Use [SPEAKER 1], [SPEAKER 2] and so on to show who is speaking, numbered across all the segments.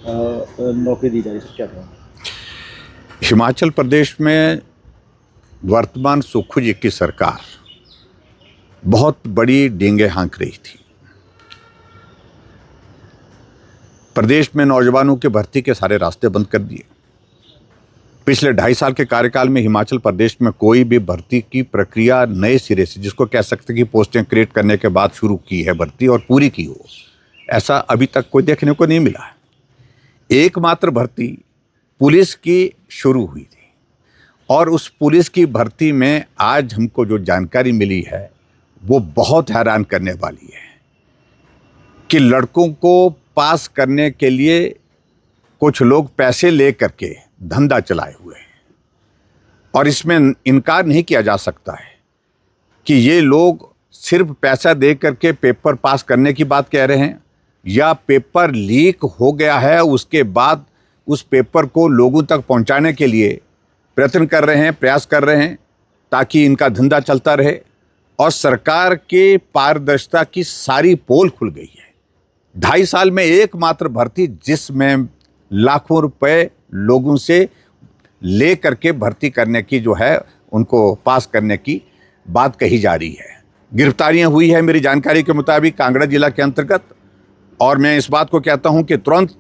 [SPEAKER 1] नौकरी दी जा रही है, क्या कहें?
[SPEAKER 2] हिमाचल प्रदेश में वर्तमान सुक्खू जी की सरकार बहुत बड़ी डींगे हाँक रही थी। प्रदेश में नौजवानों की भर्ती के सारे रास्ते बंद कर दिए। पिछले 2.5 साल के कार्यकाल में हिमाचल प्रदेश में कोई भी भर्ती की प्रक्रिया नए सिरे से, जिसको कह सकते कि पोस्टें क्रिएट करने के बाद शुरू की है भर्ती और पूरी की हो, ऐसा अभी तक कोई देखने को नहीं मिला है। एकमात्र भर्ती पुलिस की शुरू हुई थी और उस पुलिस की भर्ती में आज हमको जो जानकारी मिली है वो बहुत हैरान करने वाली है कि लड़कों को पास करने के लिए कुछ लोग पैसे ले करके धंधा चलाए हुए हैं और इसमें इनकार नहीं किया जा सकता है कि ये लोग सिर्फ पैसा दे करके पेपर पास करने की बात कह रहे हैं या पेपर लीक हो गया है, उसके बाद उस पेपर को लोगों तक पहुंचाने के लिए प्रयत्न कर रहे हैं, प्रयास कर रहे हैं ताकि इनका धंधा चलता रहे और सरकार के पारदर्शिता की सारी पोल खुल गई है। 2.5 साल में एकमात्र भर्ती जिसमें लाखों रुपए लोगों से ले करके भर्ती करने की जो है उनको पास करने की बात कही जा रही है। गिरफ्तारियां हुई है मेरी जानकारी के मुताबिक कांगड़ा जिला के अंतर्गत और मैं इस बात को कहता हूं कि तुरंत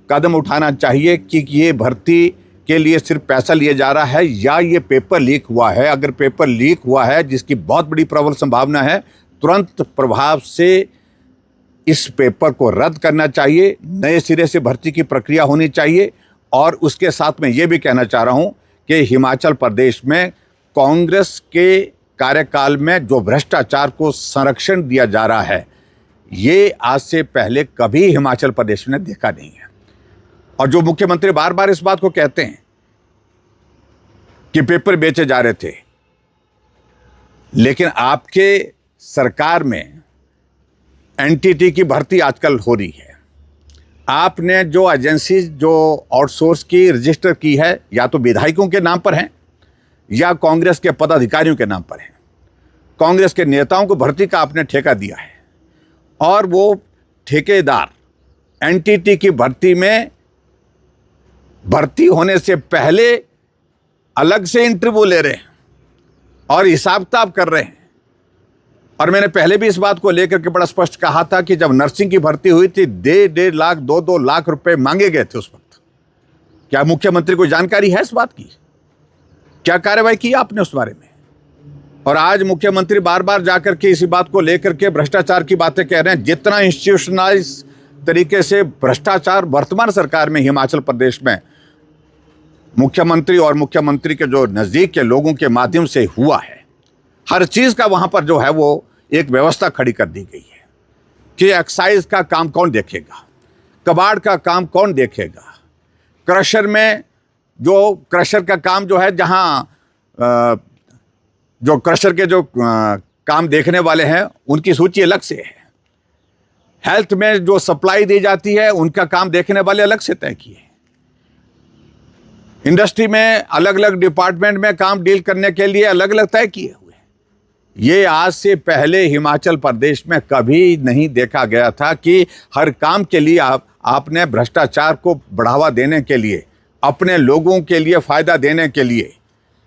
[SPEAKER 2] कदम उठाना चाहिए कि ये भर्ती के लिए सिर्फ पैसा लिया जा रहा है या ये पेपर लीक हुआ है। अगर पेपर लीक हुआ है, जिसकी बहुत बड़ी प्रबल संभावना है, तुरंत प्रभाव से इस पेपर को रद्द करना चाहिए, नए सिरे से भर्ती की प्रक्रिया होनी चाहिए। और उसके साथ मैं ये भी कहना चाह रहा हूं कि हिमाचल प्रदेश में कांग्रेस के कार्यकाल में जो भ्रष्टाचार को संरक्षण दिया जा रहा है, ये आज से पहले कभी हिमाचल प्रदेश ने देखा नहीं है। और जो मुख्यमंत्री बार बार इस बात को कहते हैं कि पेपर बेचे जा रहे थे, लेकिन आपके सरकार में एनटीटी की भर्ती आजकल हो रही है। आपने जो एजेंसी जो आउटसोर्स की रजिस्टर की है, या तो विधायकों के नाम पर हैं या कांग्रेस के पदाधिकारियों के नाम पर हैं। कांग्रेस के नेताओं को भर्ती का आपने ठेका दिया है और वो ठेकेदार एनटीटी की भर्ती में भर्ती होने से पहले अलग से इंटरव्यू ले रहे हैं और हिसाब किताब कर रहे हैं। और मैंने पहले भी इस बात को लेकर के बड़ा स्पष्ट कहा था कि जब नर्सिंग की भर्ती हुई थी 1.5 लाख 2 लाख रुपए मांगे गए थे उस वक्त। क्या मुख्यमंत्री को जानकारी है इस बात की? क्या कार्रवाई की आपने उस बारे में? और आज मुख्यमंत्री बार बार जाकर के इसी बात को लेकर के भ्रष्टाचार की बातें कह रहे हैं। जितना इंस्टीट्यूशनलाइज तरीके से भ्रष्टाचार वर्तमान सरकार में हिमाचल प्रदेश में मुख्यमंत्री और मुख्यमंत्री के जो नजदीक के लोगों के माध्यम से हुआ है, हर चीज का वहां पर जो है वो एक व्यवस्था खड़ी कर दी गई है कि एक्साइज का काम कौन देखेगा, कबाड़ का काम कौन देखेगा, क्रशर में जो क्रशर का काम जो है, जहां जो क्रशर के जो काम देखने वाले हैं उनकी सूची अलग से है, हेल्थ में जो सप्लाई दी जाती है उनका काम देखने वाले अलग से तय किए, इंडस्ट्री में अलग अलग डिपार्टमेंट में काम डील करने के लिए अलग अलग तय किए हुए। ये आज से पहले हिमाचल प्रदेश में कभी नहीं देखा गया था कि हर काम के लिए आपने भ्रष्टाचार को बढ़ावा देने के लिए, अपने लोगों के लिए फायदा देने के लिए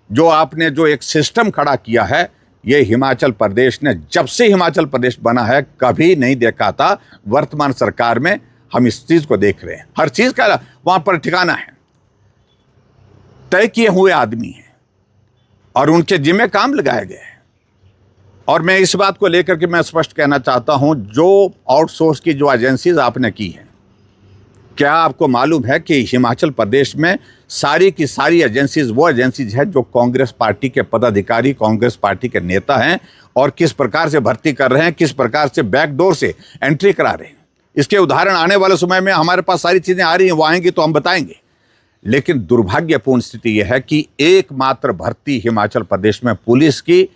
[SPEAKER 2] जो आपने जो एक सिस्टम खड़ा किया है, ये हिमाचल प्रदेश ने जब से हिमाचल प्रदेश बना है कभी नहीं देखा था। वर्तमान सरकार में हम इस चीज को देख रहे हैं। हर चीज का वहां पर ठिकाना है, तय किए हुए आदमी हैं और उनके जिम्मे काम लगाए गए हैं। और मैं इस बात को लेकर के मैं स्पष्ट कहना चाहता हूं, जो आउटसोर्स की जो एजेंसीज आपने की है, क्या आपको मालूम है कि हिमाचल प्रदेश में सारी की सारी एजेंसीज वो एजेंसीज है जो कांग्रेस पार्टी के पदाधिकारी, कांग्रेस पार्टी के नेता हैं और किस प्रकार से भर्ती कर रहे हैं, किस प्रकार से बैकडोर से एंट्री करा रहे हैं। इसके उदाहरण आने वाले समय में हमारे पास सारी चीजें आ रही हैं, वो आएंगी तो हम बताएंगे। लेकिन दुर्भाग्यपूर्ण स्थिति यह है कि एकमात्र भर्ती हिमाचल प्रदेश में पुलिस की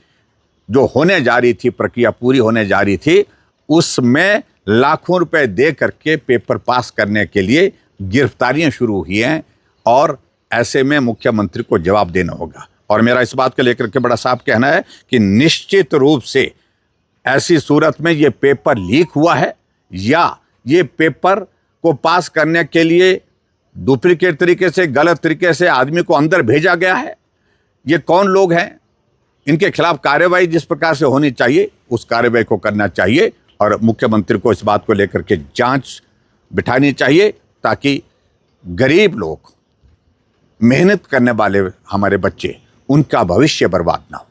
[SPEAKER 2] जो होने जा रही थी, प्रक्रिया पूरी होने जा रही थी, उसमें लाखों रुपए दे करके पेपर पास करने के लिए गिरफ्तारियां शुरू हुई हैं और ऐसे में मुख्यमंत्री को जवाब देना होगा। और मेरा इस बात को लेकर के बड़ा साफ कहना है कि निश्चित रूप से ऐसी सूरत में ये पेपर लीक हुआ है या ये पेपर को पास करने के लिए डुप्लीकेट तरीके से, गलत तरीके से आदमी को अंदर भेजा गया है। ये कौन लोग हैं? इनके खिलाफ कार्रवाई जिस प्रकार से होनी चाहिए उस कार्रवाई को करना चाहिए और मुख्यमंत्री को इस बात को लेकर के जांच बिठानी चाहिए ताकि गरीब लोग, मेहनत करने वाले हमारे बच्चे, उनका भविष्य बर्बाद ना हो।